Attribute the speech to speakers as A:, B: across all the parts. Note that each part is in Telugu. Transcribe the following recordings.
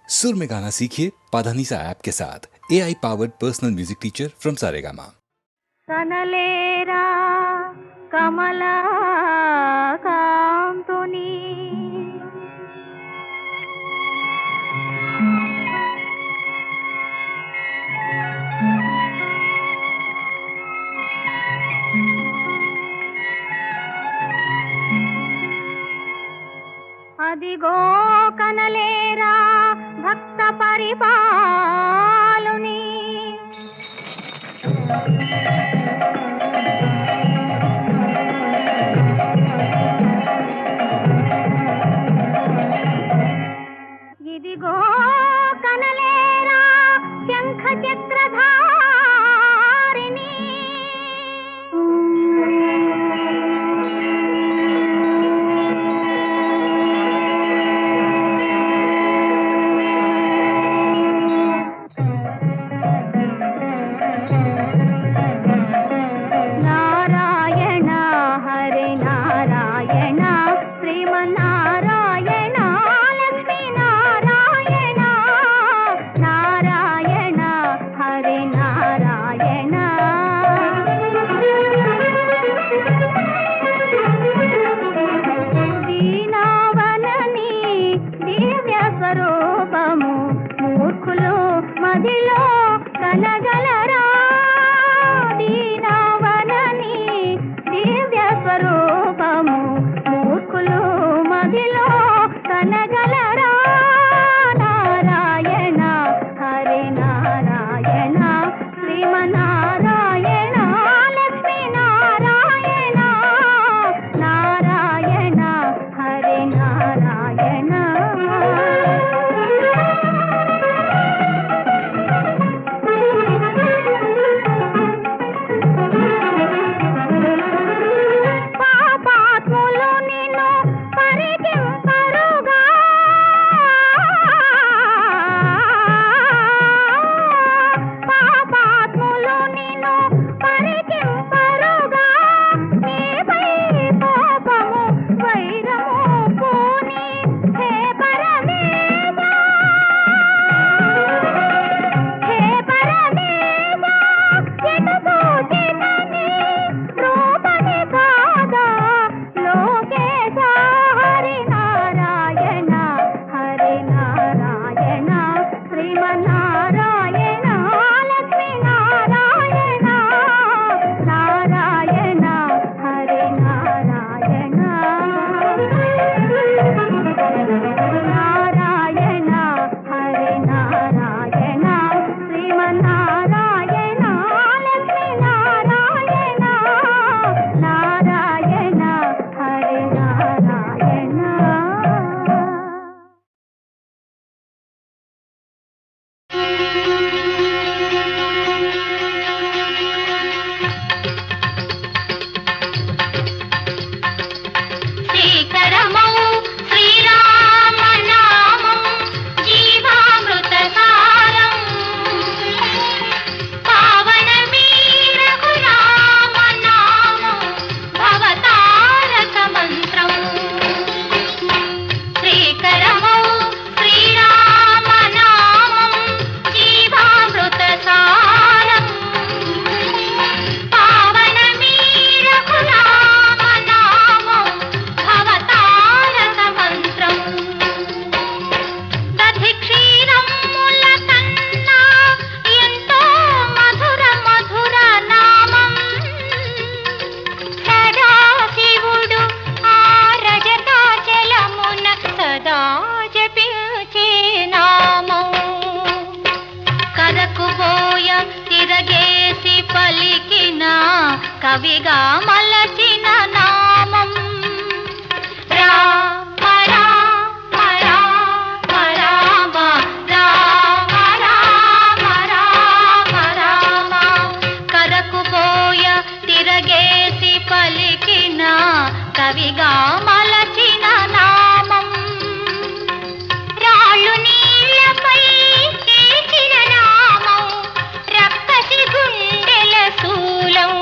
A: सुर में गाना सीखिए पाधानीसा ऐप के साथ। AI powered personal music teacher from Saregama.
B: कनलेरा कमला कांतुनी అదిగో కనలేరా భక్త పరిపాలుని ఇదిగో కనలేరా శంఖ చక్రధారిని నారాయణ హరి నారాయణ శ్రీమన్నారాయణ లక్ష్మీ నారాయణ నారాయణ హరి నారాయణ దీనావనని దివ్య స్వరూపము మూర్ఖులు మదిలో కనగలరా దీనావనని దివ్య స్వరూపము మూర్ఖులు మదిలో కనగలరా నారాయణ హరి నారాయణ శ్రీమన్నారాయణ లక్ష్మీ నారాయణ నారాయణ హరి నారాయణ పాపాత్ములు నిన్ను పరికింపరుగా పాపాత్ములు నిన్ను పరికింపరుగా నీపై కోపము వైరము పూని హే పరమేశ హే పరమేశ ఎటు పూజితని రూపని కాదా లోకేశ హరి నారాయణ శ్రీమన్నారాయణ లక్ష్మీ నారాయణ నారాయణ హరి నారాయణ నారాయణ హరి నారాయణ శ్రీమన్నారాయణ లక్ష్మీ నారాయణ నారాయణ హరి నారాయణ. శ్రీకరమౌ శ్రీరామనామం జీవామృత సారం పావనమీ రఘురామనామం భవతారక మంత్రం శ్రీకరమౌ శ్రీరామనామం జీవామృత సారం పావనమీ రఘురామనామం భవతారక మంత్రం దధి క్షీరముల కన్నా ఎంతో మధుర మధుర నామం సదాశివుడు ఆ రజతాచలమున సదా జపించే నామం కదకుబోయ తిరగేసి పలికిన కవిగా మలచిన నామం రామ రామ రామ రామ రామ రామ రామ రామ కదకుబోయ తిరగేసి పలికిన కవిగా మలచిన నామం రాళ్ళు నీళ్ళపై తీసిన నామం రక్కసి గుండెల శూలం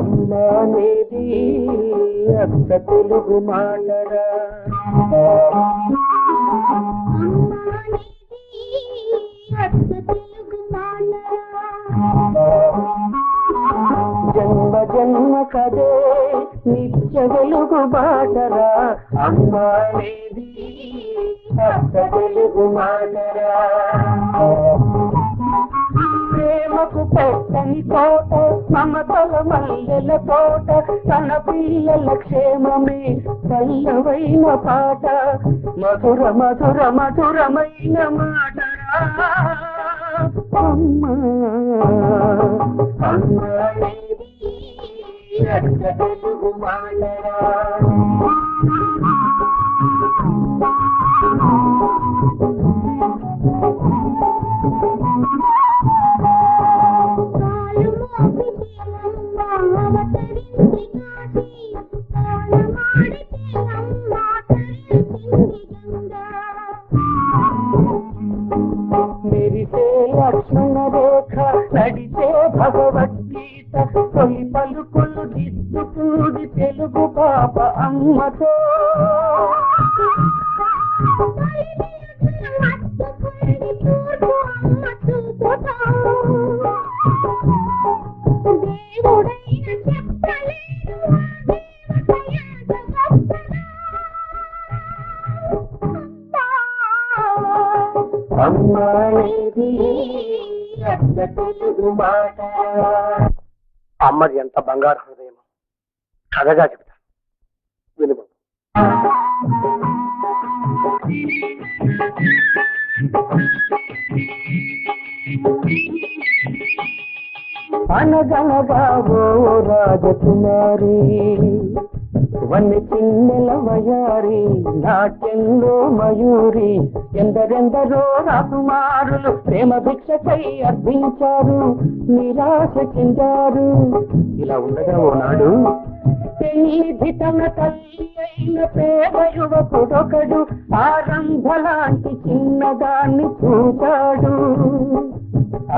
C: అమ్మ అనేది అచ్చ తెలుగు మాటరా జన్మ జన్మ కదే నిత్య వెలుగు బాటరా అమ్మ అనేది అచ్చ తెలుగు మాటరా ప్రేమకు పెట్టని తోట మమతల మల్లెల తోట తన పిల్లల క్షేమమే పల్లవైన పాట మధుర మధుర మధురమైన మాటరా అమ్మా అమ్మా అనేది అచ్చ తెలుగు మాటరా మెరిసే లక్ష్మణ రేఖ నడిచే భగవద్గీత తొలి పలుకులు దిద్దుకుంది తెలుగు పాప అమ్మతో అమ్మా అనేది అచ్చ తెలుగు మాట అమ్మది ఎంత బంగారు హృదయం కథగా చెప్తా వినుము అనగనగా ఓ రాజకుమారి వన్ని చిన్నెల వయారి నాట్యంలో మయూరి ఎందరెందరో రాకుమారులు ప్రేమ భిక్షకై అర్థించారు నిరాశ చెందారు ఇలా ఉండగా ఓనాడు పెళ్లి తన తల్లి అయిన పేద యువకుడొకడు ఆరంభలాంటి చిన్నదాన్ని చూశాడు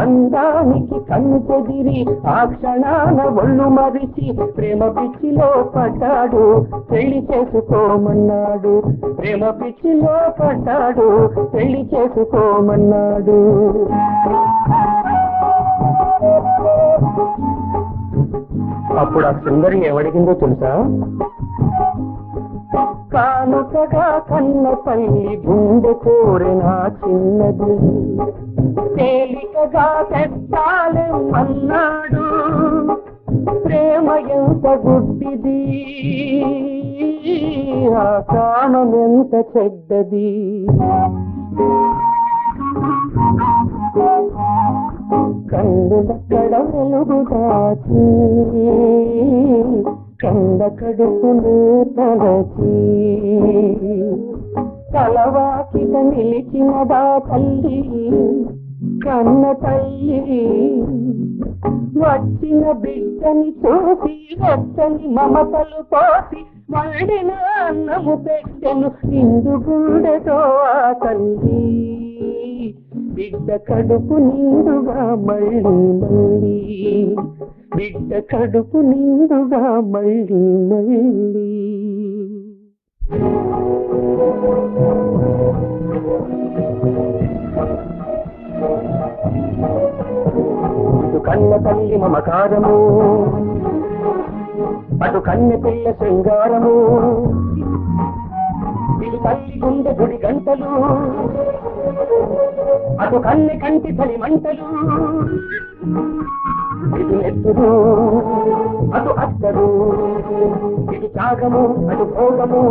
C: అందానికి కన్ను చెదిరి ఆ క్షణాన ఒళ్ళు మరిచి ప్రేమ పిచ్చిలో పడ్డాడు పెళ్లి చేసుకోమన్నాడు ప్రేమ పిచ్చిలో పడ్డాడు పెళ్లి చేసుకోమన్నాడు అప్పుడు ఆ సుందరి ఏమడిగిందో తెలుసా కానుకగా కన్న తల్లి గుండె కోరిన చిన్నది తేలికగా తెస్తాలేమన్నాడు ప్రేమ ఎంత గుడ్డిది ఆ కామం ఎంత చెడ్డది కందులక్కడ వెలుగు దాచి కంద కడుపును తలచి తలవాకిట నిలిచినదా తల్లి కన్న తల్లి వచ్చిన బిడ్డని చూసి వెచ్చని మమతలు పోసి మళ్ళిన అన్నము పెట్టెను నిండు గుండెతో ఆ తల్లి బిడ్డ కడుపు నిండుగా మళ్ళీ మళ్ళీ బిడ్డ కడుపు నిండుగా మళ్ళీ మళ్ళీ ఇటు కన్న తల్లి మమకారము అటు కన్నె పిల్ల శృంగారము ఇటు తల్లి గుండె గుడి గంటలు అటు కన్నె కంటి తలి మంటలు ఇటు నెత్తురు అటు అత్తరు ఇటు త్యాగము అటు భోగము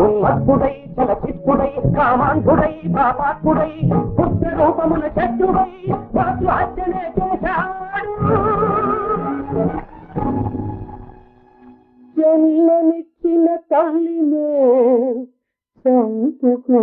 C: ఉన్మత్తుడై చలచిత్తుడై కామాంధుడై పాపాత్ముడై పుత్ర రూపమున శత్రువై వాసు హత్యనే చేశాడు జన్మనిచ్చిన తల్లినే చంపుకున్నాడు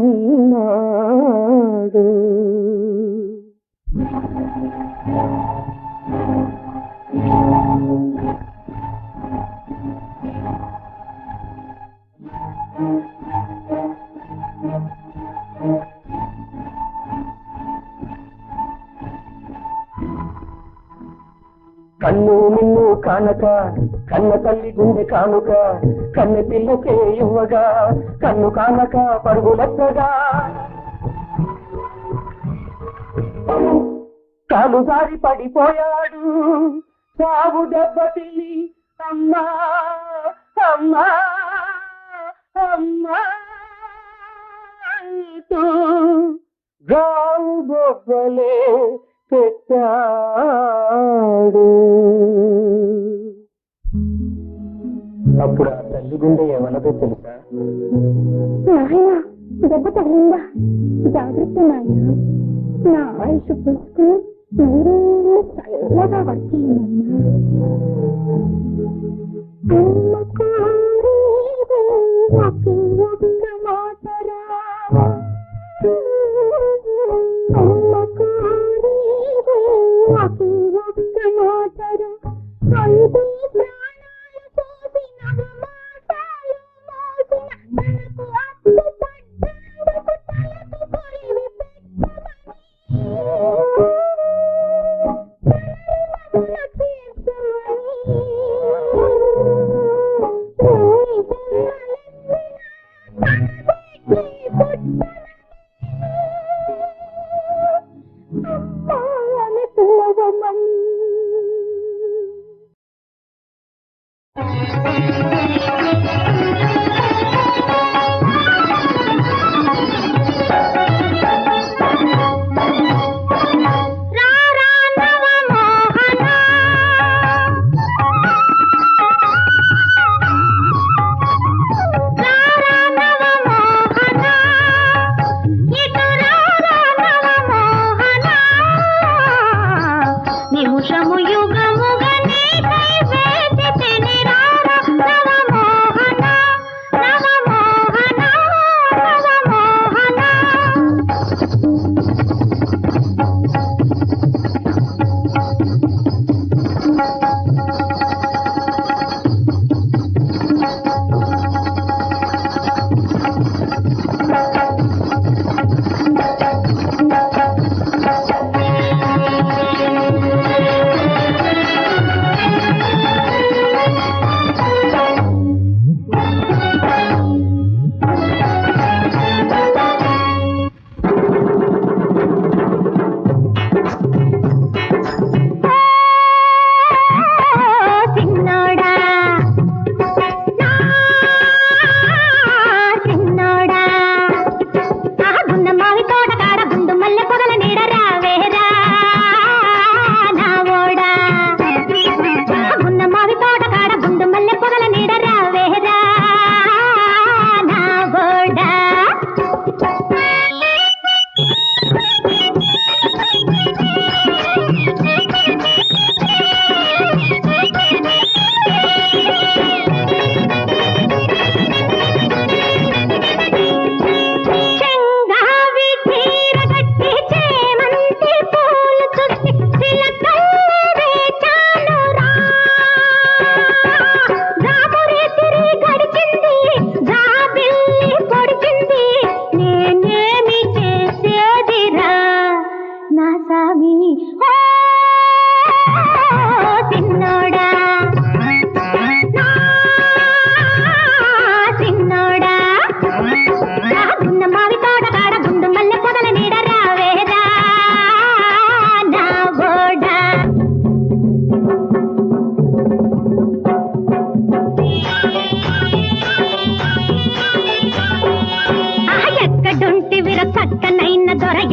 C: కానక కన్న తల్లి గుండె కానుక కన్నె పిల్లకే ఇవ్వగా కన్ను కానక పరుగులెత్తగా కాలు జారి పడిపోయాడు సాగు దెబ్బతిని అమ్మా అమ్మా అమ్మా అంటూ గావు బొబ్బలే పెట్టాడు. అప్పుడు ఆ తల్లి గుండె ఏమన్నదో తెలుసా?
B: నాయన దెబ్బ తగిలిందా? జాగ్రత్త నాయన, నా ఆయుష్ పుస్తకం నూరేళ్ళు చల్లగా వచ్చిందన్నా. ఒక్క మాటరా ఒక్క మాటరా ఐదు ప్రాణాలు పోసిన మాటలు మోసిన మనకు అడ్డు పడ్డందుకు తలకు కొరివి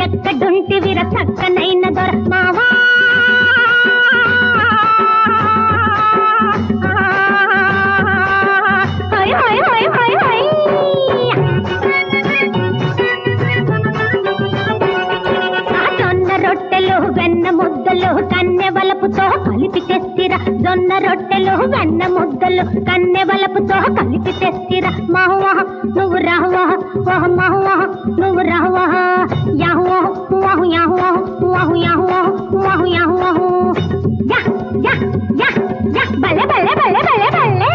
B: ఎక్కడుంటివిర చక్కనైన దొర మావా జొన్న రొట్టెలు వెన్న ముద్దలు కన్నె వలపుతో కలిపి తెస్తిరా జొన్న రొట్టెలు వెన్న ముద్దలు కన్నె వలపుతో కలిపి తెస్తిరా మావా నువ్వు రావా వాహ్ మావా నువ్వు రావా యాహు వాహు యాహు వాహు యాహు వాహు యాహు యా యా యా యా బలే బలే బలే బలే బలే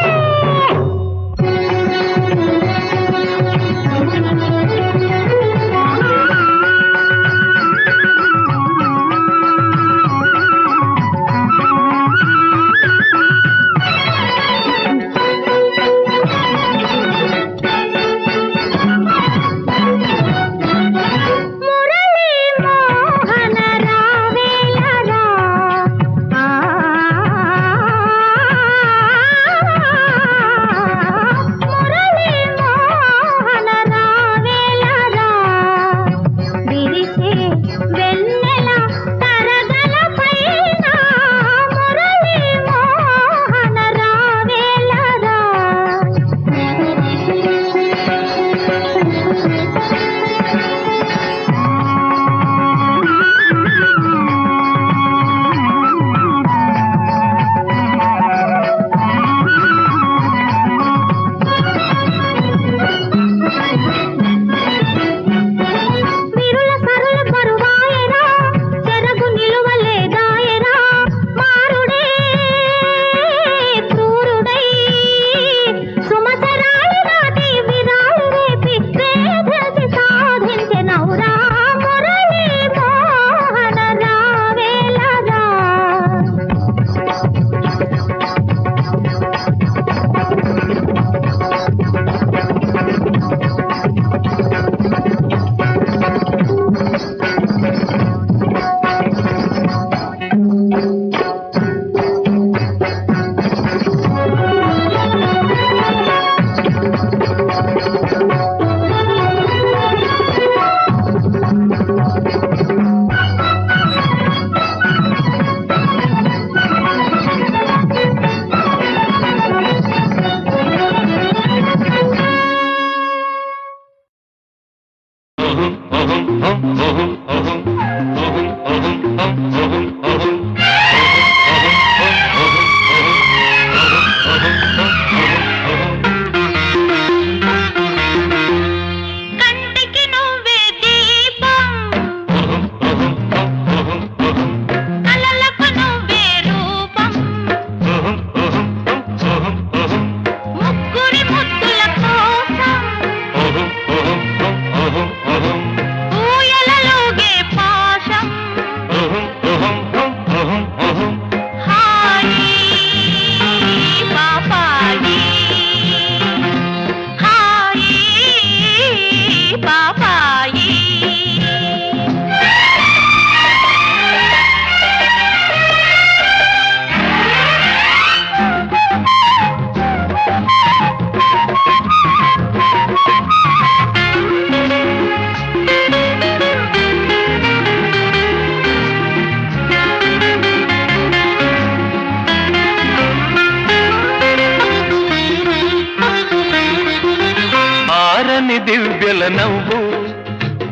C: దివ్యల నవ్వు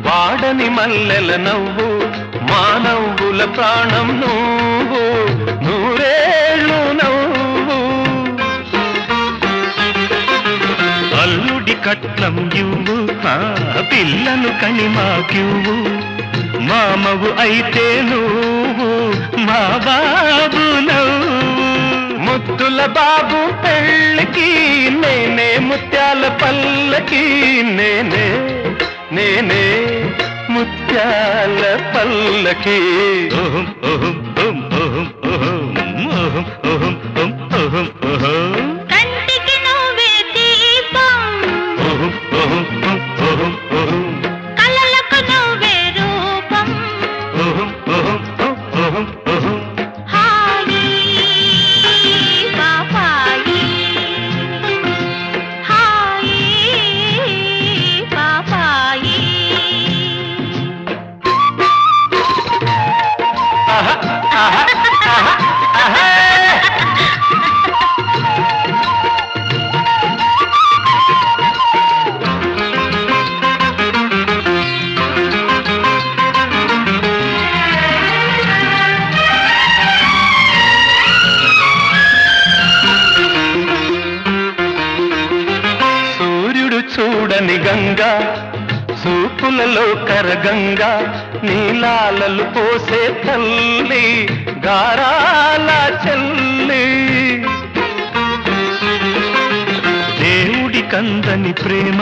C: వాడని మల్లెల నవ్వు మా నవ్వుల ప్రాణం నువ్వు నూరేళ్ళు నవ్వు అల్లుడి కట్నం ఇవ్వు పిల్లను కని మాకివ్వు మామవు అయితే నువ్వు మా బాబు నవ్వు ముద్దుల బాబు పెళ్ళికి నేనే ముత్యాల పల్లకి నేనే నేనే ముత్యాల పల్లకి ఓహం ఓహం ఓహం ఓహం ఓహం ఓహం ఓహం ఓహం ఓహం
B: కంటికి నువ్వే దీపం
C: ఓహం ఓహం ఓహం ఓహం
B: కలలకు నువ్వే రూపం
C: ఓహం ఓహం ఓహం ఓహం
B: హాయి పాపాయి హాయి పాపాయి
C: సూర్యుడు చూడని గంగా సూపులలో కరగంగా నీలాలలు పోసే తల్లి గారాల చెల్లి దేవుడి కందని ప్రేమ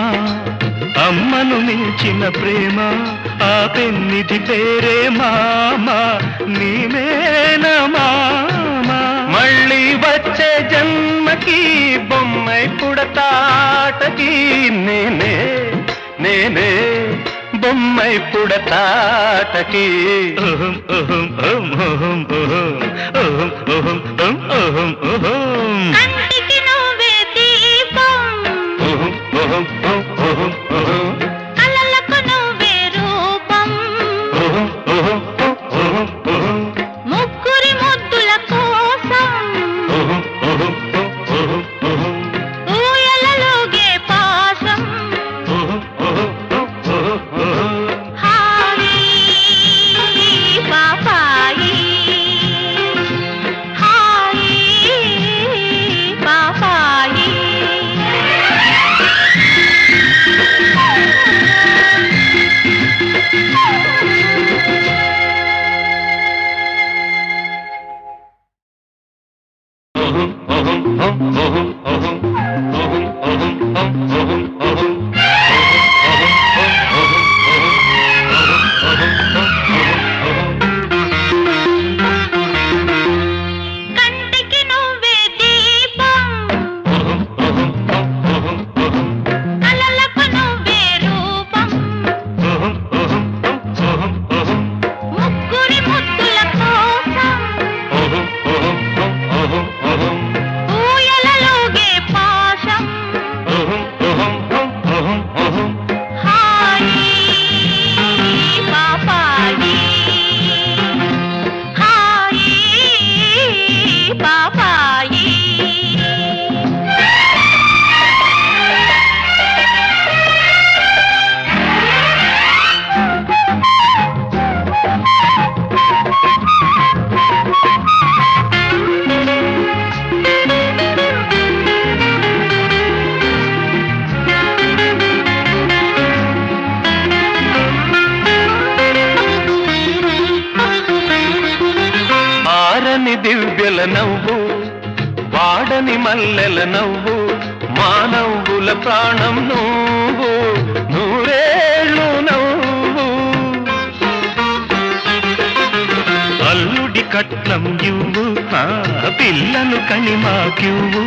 C: అమ్మను మించిన ప్రేమ ఆ పెన్నిది పేరే మామ నీవేనా మామ మళ్ళీ వచ్చే జన్మకి బొమ్మై పుడతాటకి నేనే నేనే బొమ్మై పుడతాటకి ఓహం ఓహం ఓహం ఓహం ఓహం ఓహం ఓహం ఓహం ఓహం
B: కంటికి నువ్వే దీపం
C: ఓహం ఓహం ఓహం ఓహం
B: కలలకు నువ్వే రూపం
C: ఓహం ఓహం ఓహం ఓహం
B: ముగ్గురి ముద్దుల కోసం
C: ఓహం ఓహం ఓహం ఓహం
B: ఊయలలోగే పాశం
C: ఓహం ఓహం ఓహం
B: హాయి పాపాయి హాయి పాపాయి కంటికి నువ్వే దీపం కలలకు నువ్వే రూపం ముగ్గురి ముద్దుల కోసం ఊయలలోగే పాశం హాయి పాపాయి హాయి పాపాయి
C: ఆరని దివ్యల నవ్వు వాడని మల్లెల నవ్వు మా నవ్వుల ప్రాణం నువ్వు నూరేళ్ళు నవ్వు అల్లుడి కట్నం ఇవ్వు పిల్లను కని మాకివ్వు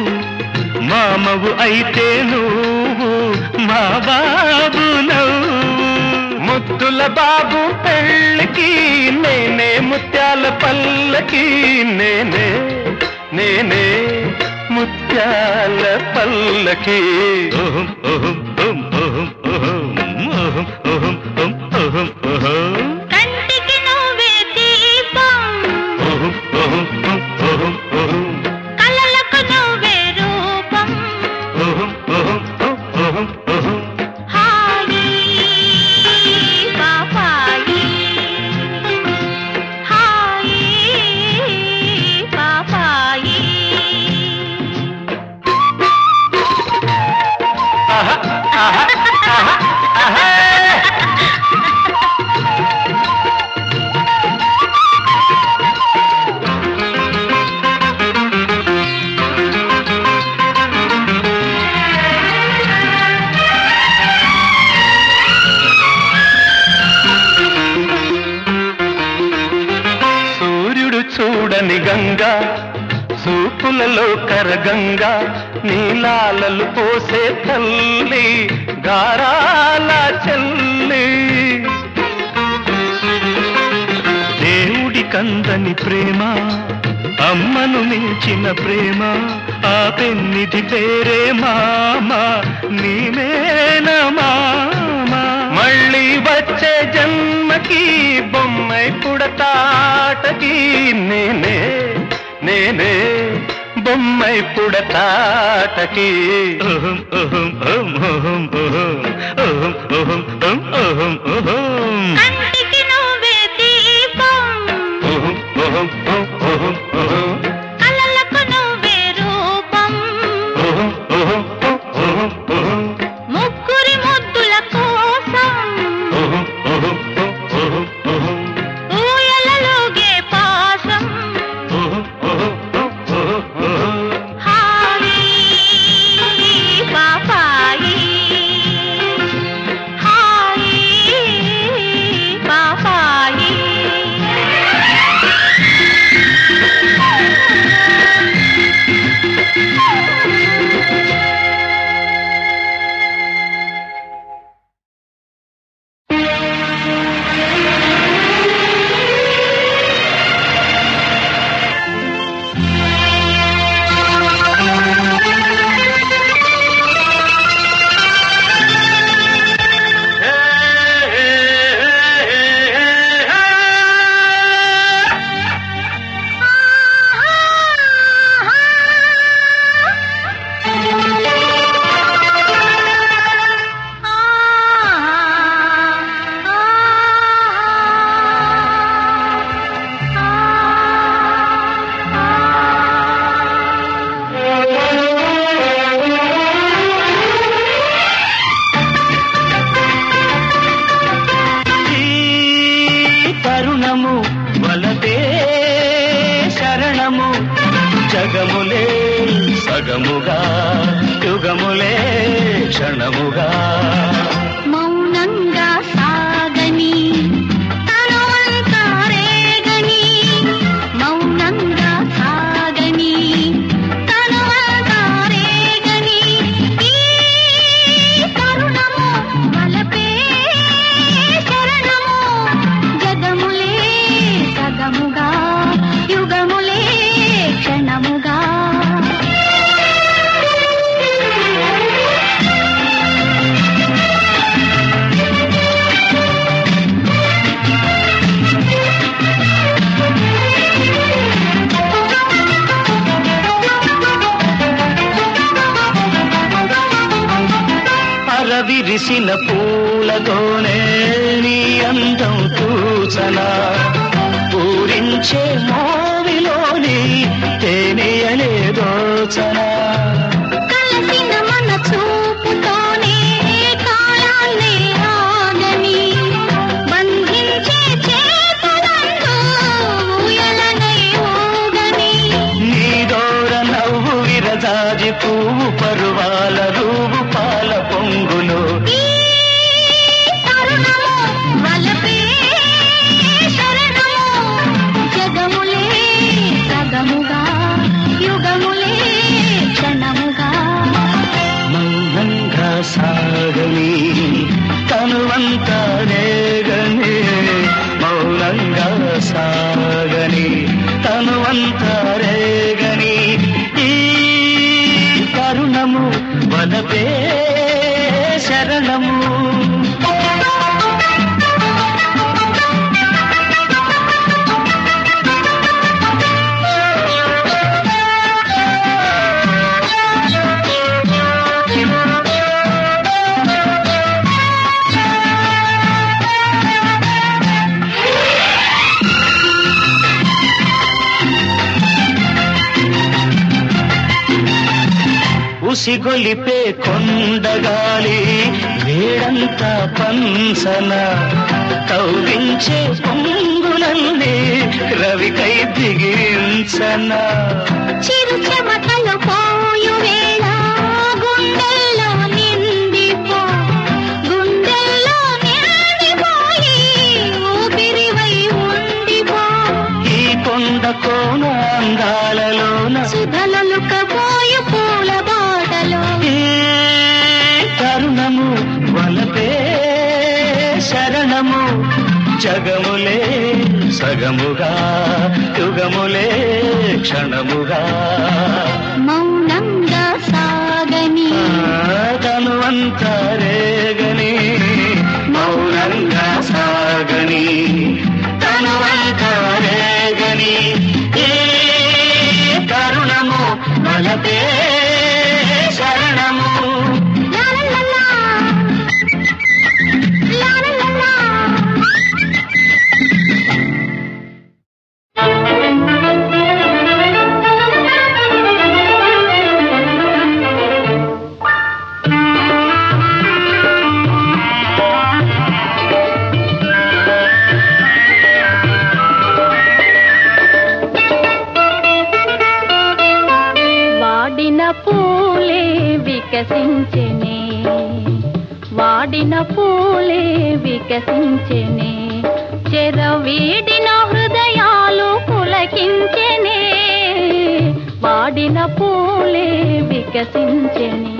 C: మామవు అయితే నువ్వు మా బాబు నవ్వు ముద్దుల బాబు పెళ్ళికి నేనే ముత్యాల పల్లకి నేనే నేనే ముత్యాల పల్లకి ఓహం ఓహం ఓహం ఓహం ఓహం ఓహం ఓహం ఓహం ఓహం
B: కంటికి నువ్వే దీపం
C: ఓహం ఓహం ఓహం ఓహం
B: కలలకు నువ్వే రూపం
C: ఓహం ఓహం ఓహం ఓహం
B: హాయి
C: సిగ్గులలో కరగంగా నీలాలలు పోసే తల్లి గారాల చెల్లి దేవుడి కందని ప్రేమ అమ్మను మించిన ప్రేమ ఆ పెన్నిది పేరే మామ నీవేనా మామ మళ్ళీ వచ్చే జన్మకి బొమ్మై పుడతాటకి నేనే నేనే బొమ్మై పుడతాటకి ఓహం ఓహం ఓం ఓహం ఓహం ఓహం ఓహం ఓం ఓహం ఓహం
B: కంటికి నువ్వే దీపం
C: ఓహం ఓహం ఓహం ఓహం
B: కలలకు నువ్వే రూపం
C: ఓహం ఓహం ఓహం ఓహం
B: ముగ్గురి ముద్దుల కోసం
C: ఓహం ఓహం ఓహం ఓహం
B: ఊయలలోగే పాసం
C: ఓహం ఓహం ఓహం
B: హాయి పాపాయి హాయి పాపాయి
C: తరుణము వలదే శరణము జగములే సగముగా యుగములే క్షణముగా
B: మౌనంగా సాగని తనవంతా రేగని మౌనంగా సాగని తనవంతా రేగని ఈ తరుణము వలపే శరణము జగములే సగముగా యుగములే క్షణముగా
C: అరవిరిసిన పూలతోనే నీ అందం తూచనా పూరించే మోవిలోని తేనెయలే దోచనా
B: కలసిన మన చూపుతోనే కాలాన్ని ఆగని బంధించే చేతులంటూ ఊయలనై ఊగని
C: నీ దోర నవ్వు విరజాజి పువ్వు పరువాల రూపు పాల పొంగులో
B: ఈ తరుణము వలపే శరణము జగములే సగముగా యుగములే క్షణముగా
C: మౌనంగా సాగని తనువంతా రేగని మౌనంగా సాగని తనువంతా రేగని ఈ తరుణము వలపే శరణము ఉసిగొలిపే కొండగాలి వేడంతా పంసన కౌగించే పొంగులన్నీ రవికై దిగించన
B: చిరు చెమటలు పోయు వేళ గుండెల్లో నిండిపో గుండెల్లో నిండిపోయి ఊపిరివై ఉండిపో
C: ఈ కొండ కోన అందాలలోన
B: సుధలలో
C: సగముగా యుగములే క్షణముగా
B: మౌనంగా సాగని
C: తనువంతా రేగని మౌనంగా సాగని తనువంతా రేగని ఏ కరుణము వలపే శరణము
B: వాడిన పూలే వికసించెనే చెరవీడిన హృదయాలు పులకించెనే వాడిన పూలే వికసించెనే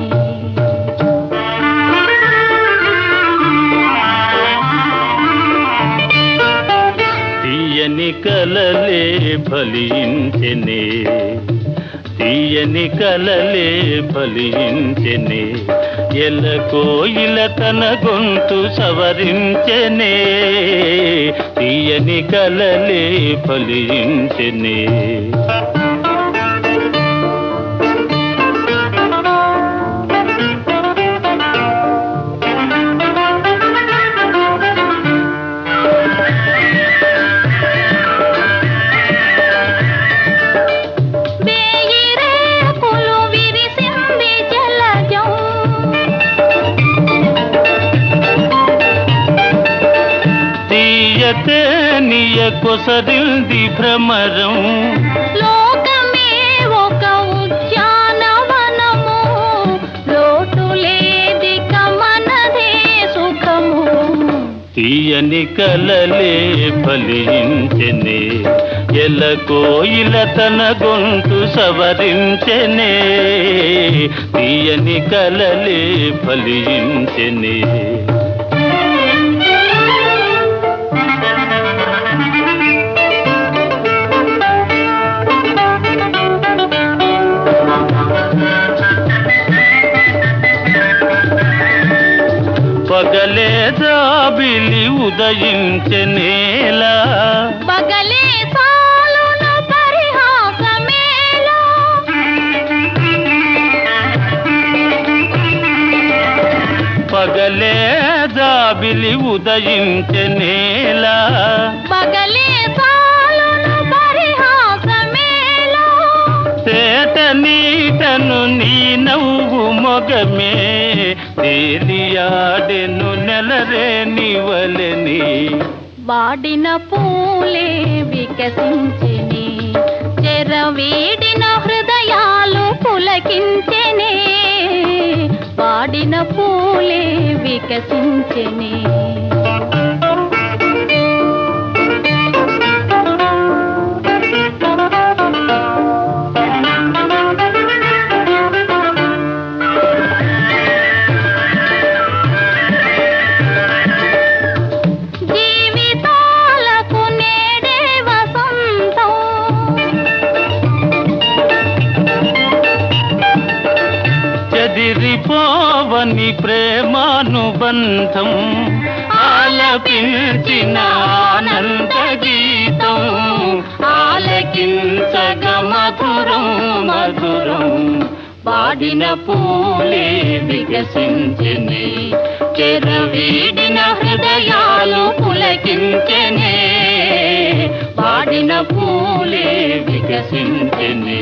C: తీయని కలలే ఫలించెనే తీయని కలలే ఫలించెనే ఎల్ల కోయిల తన గొంతు సవరించెనే తీయని కలలే ఫలించెనే నీయ కొసరింది భ్రమరం
B: లోకమే ఒక ఉద్యానవనము లోటు లేదిక మనదే సుఖము
C: తీయని కలలే ఫలించెనే ఎల్ల కోయిల తన గొంతు సవరించెనే తీయని కలలే ఫలించెనే పగలే జాబిలి ఉదయించెనేలా
B: పగలే సాలును పరిహాసమేలా
C: పగలే జాబిలి ఉదయించెనేలా
B: పగలే సాలును పరిహాసమేలా
C: తేట నీటను నీ నవ్వు మొగమే తేలియాడెను నెలరేనివలని
B: వాడిన పూలే వికసించెనే చెరవీడిన హృదయాలు పులకించెనే వాడిన పూలే వికసించెనే
C: చెదిరిపోవని ప్రేమానుబంధం ఆలపించిన ఆనంద గీతం ఆలకించగ మధురం మధురం వాడిన పూలే వికసించెనే చెరవీడిన హృదయాలు పులకించెనే వాడిన పూలే వికసించెనే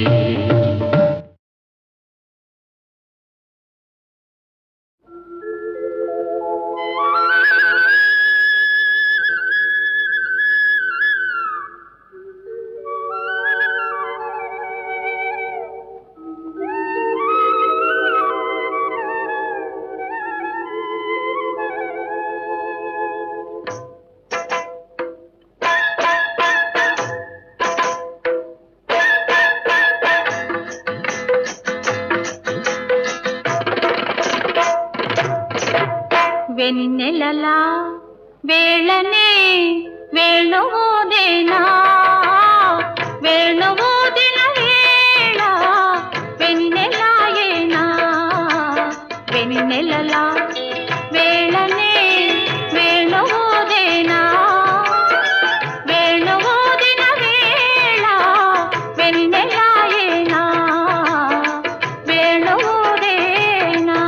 B: వెన్నెలలా వేళనే వేణువోదేనా వేణువోదిన వేళ వెన్నెలాయేనా వెన్నెలలా వేళనే వేణువోదేనా వేణువోదిన వేళ వెన్నెలాయేనా వేణువోదేనా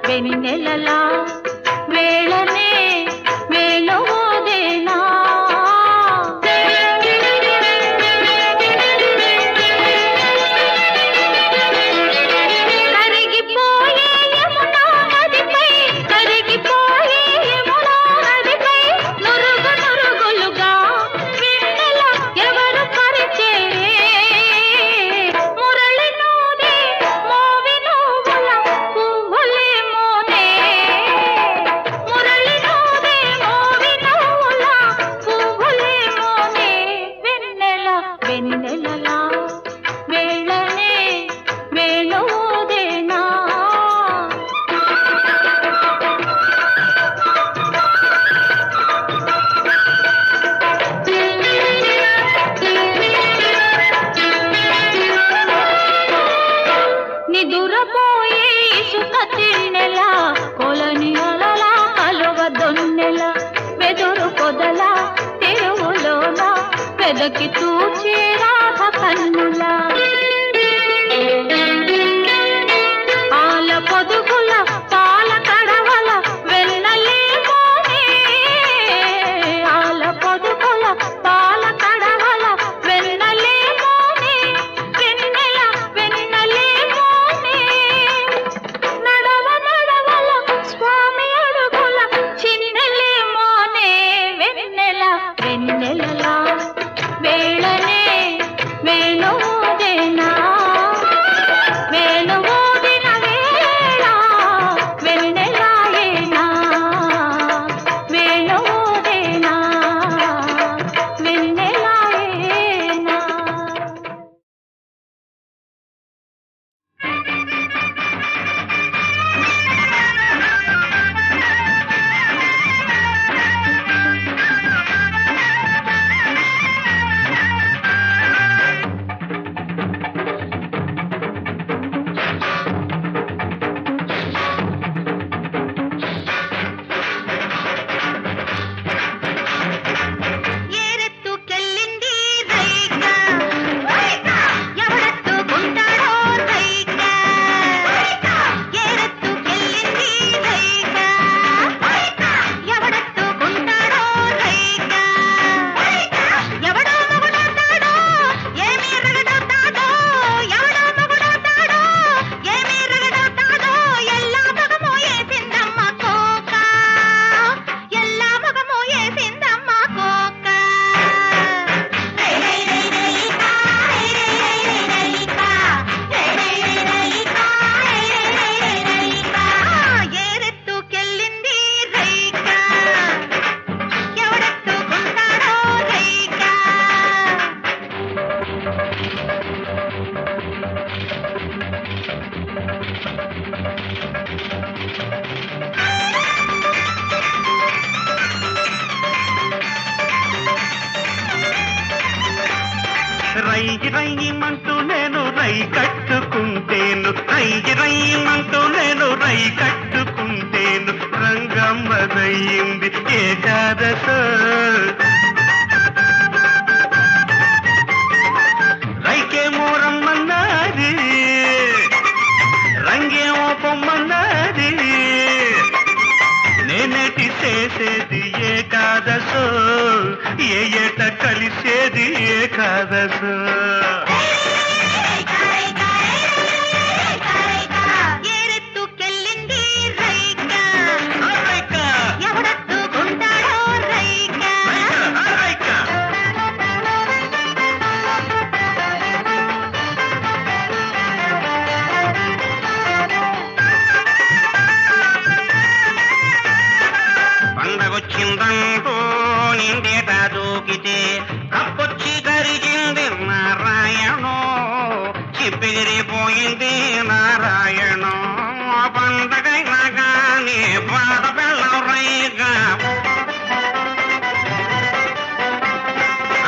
B: వెన్నెలలా వేళనే వేణువోదేనా కరిగిపోయే యమునా నదిపై కరిగిపోయే యమునా నదిపై నురుగు నురుగులుగా వెన్నెల ఎవరు పరిచేరే మురళి నూదే మోవి నువ్వుల పువ్వులే మోనే మురళి నూదే మోవి నువ్వుల పువ్వులే మోనే వెన్నెల వెన్నెలలా వేళనే వేణువోదేనా నిదురపోయే ఇసుక తిన్నెల కొలని అలల కలువ దొన్నెల వెదురు పొదల తెరువులోన పెదకి తూచే రాధ కన్నుల ఆల పొదుగుల పాల కడవల వెన్నలేమోనే ఆల పొదుగుల పాల కడవల వెన్నలేమోనే వెన్నెల వెన్నలేమోనే నడవ నడవల స్వామి అడుగుల చిన్నెలేమోనే వెన్నెల వెన్నెలలా వేళనే వేణువోదేనా వేణువోదిన వేళ వెన్నెలాయేనా వేణువోదేనా వెన్నెలాయేనా ఏరెత్తుకెళ్ళింది రైక ఎవడెత్తుకుంటాడో రైక ఏరెత్తుకెళ్ళింది రైక ఎవడెత్తుకుంటాడో రైక ఎవడో మొగుడవుతాడో ఏమీ రగడవుతాడో ఎవడో మొగుడవుతాడో ఏమీ రగడవుతాడో ఎల్లా మగమో ఏసిందమ్మ కోక ఎల్లా మగమో ఏసిందమ్మ కోక ఏరెత్తుకెళ్ళింది రైక ఎవడెత్తుకుంటాడో రైక
C: రయ్యి రయ్యమంటూ నేను రై కట్టుకుంటేను రయ్యి రయ్యమంటూ నేను రై కట్టుకుంటేను రంగమ్మదయ్యింది ఏకాదశ రైకేమో రమ్మన్నది రంగేమో పొమ్మన్నది నేనేటి చేసేది ఏకాదశ ద్వాదశో ఏ ఏట కలిసేది ఏకాదశో పండగొచ్చిందంటూ నిండేట దూకితే కప్పొచ్చి కరిగింది నారాయణో చిప్పిగిరిపోయింది నారాయణో పండగైనా కానీ పాట బెల్లం రైగా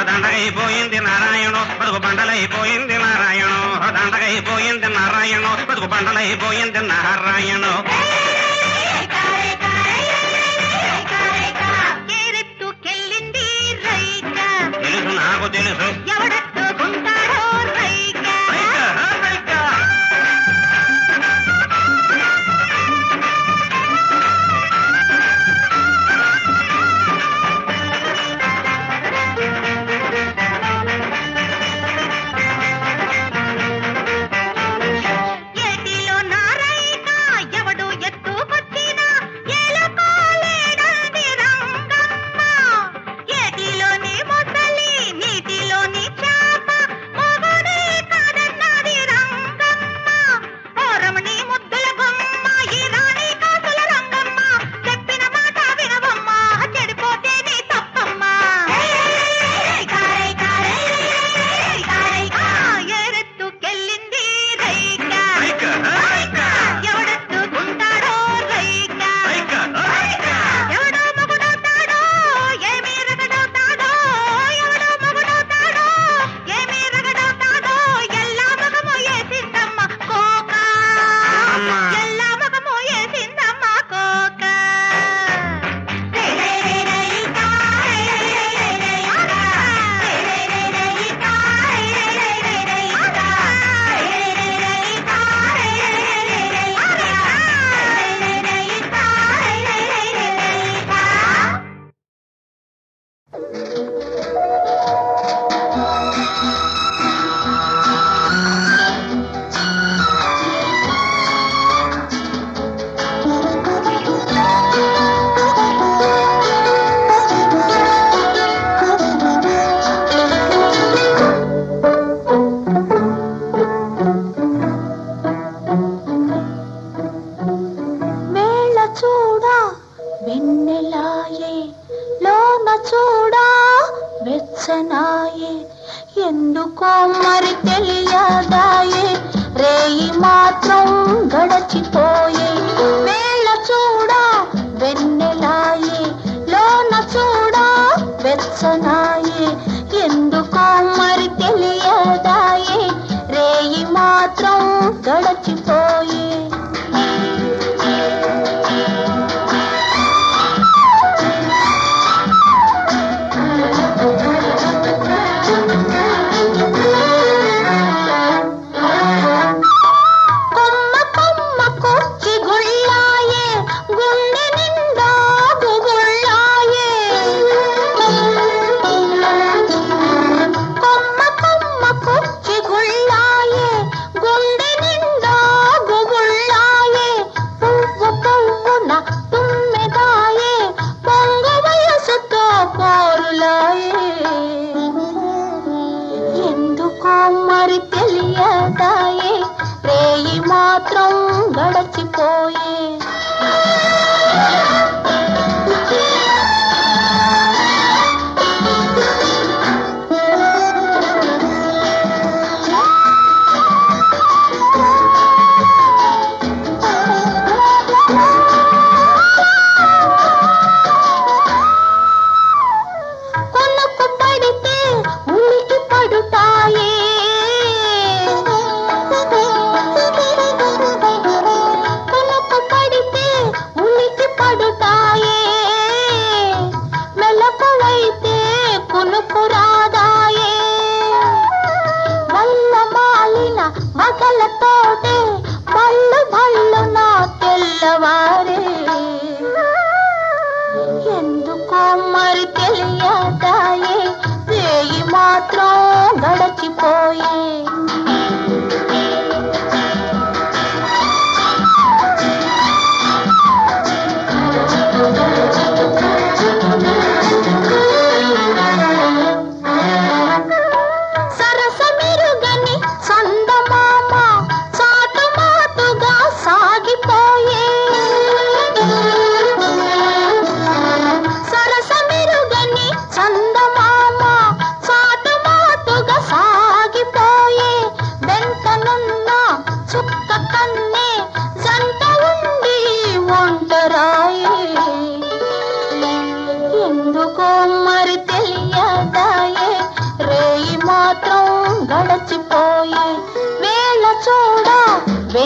C: దండగైపోయింది నారాయణో బతుకు బండలైపోయింది నారాయణో దండగైపోయింది నారాయణో బతుకు బండలైపోయింది నారాయణో నాకు తెలుసు ఎవడెత్తుకుంటాడో రైగా ఏటిలో నారాయణ ఎవడు ఎత్తుకొచ్చినా ఏలకోలేడంది రంగమ్మ ఏటిలోని మొసలి నీటిలోని చాప మొగడే కాదన్నది రంగమ్మ ఓ రమణి ముద్దుల బొమ్మ ఈ రాణి కాసుల రంగమ్మ చెప్పిన మాట వినవమ్మ చెడిపోతే నీ తప్పమ్మ ఏరెత్తుకెళ్ళింది రైగా ఎవడెత్తుకుంటాడో రైగా ఎవడో మగుడవుతాడో ఏమీ రగడవుతాడో ఎవడో మగుడవుతాడో ఏమీ రగడవుతాడో ఎల్లా మగము ఏసిందమ్మ కోక ఎల్లా మగము ఏసిందమ్మ కోక
B: వేళ చూడా వెన్నెలాయే లోన చూడా వెచ్చనాయే ఎందుకో మరి తెలియదాయే రేయి మాత్రం గడచిపోయే వేళ చూడా వెన్నెలాయే లోన చూడా వెచ్చనాయే ఎందుకో మరి తెలియదాయే రేయి మాత్రం గడచిపోయే కొమ్మ కొమ్మ కొచ్చి గుళ్ళాయే గుండె నిండా గుగుళ్ళాయే కొమ్మ కొమ్మ కొచ్చి గుళ్ళాయే గుండె నిండా గుగుళ్ళాయే పువ్వు పువ్వున తుమ్మెదాయే పొంగ వయసుతో పోరులాయే ఎందుకో మరి తెలియదాయే రేయి మాత్రం గడచిపోయే కొనుక్కు పడితే ఉలికి పడుతాయే కొనుక్కు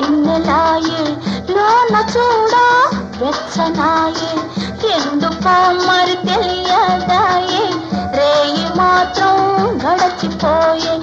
D: వెన్నెలాయే లోన చూడా వెచ్చనాయే ఎందుకో మరి తెలియదాయే రేయి మాత్రం గడచిపోయే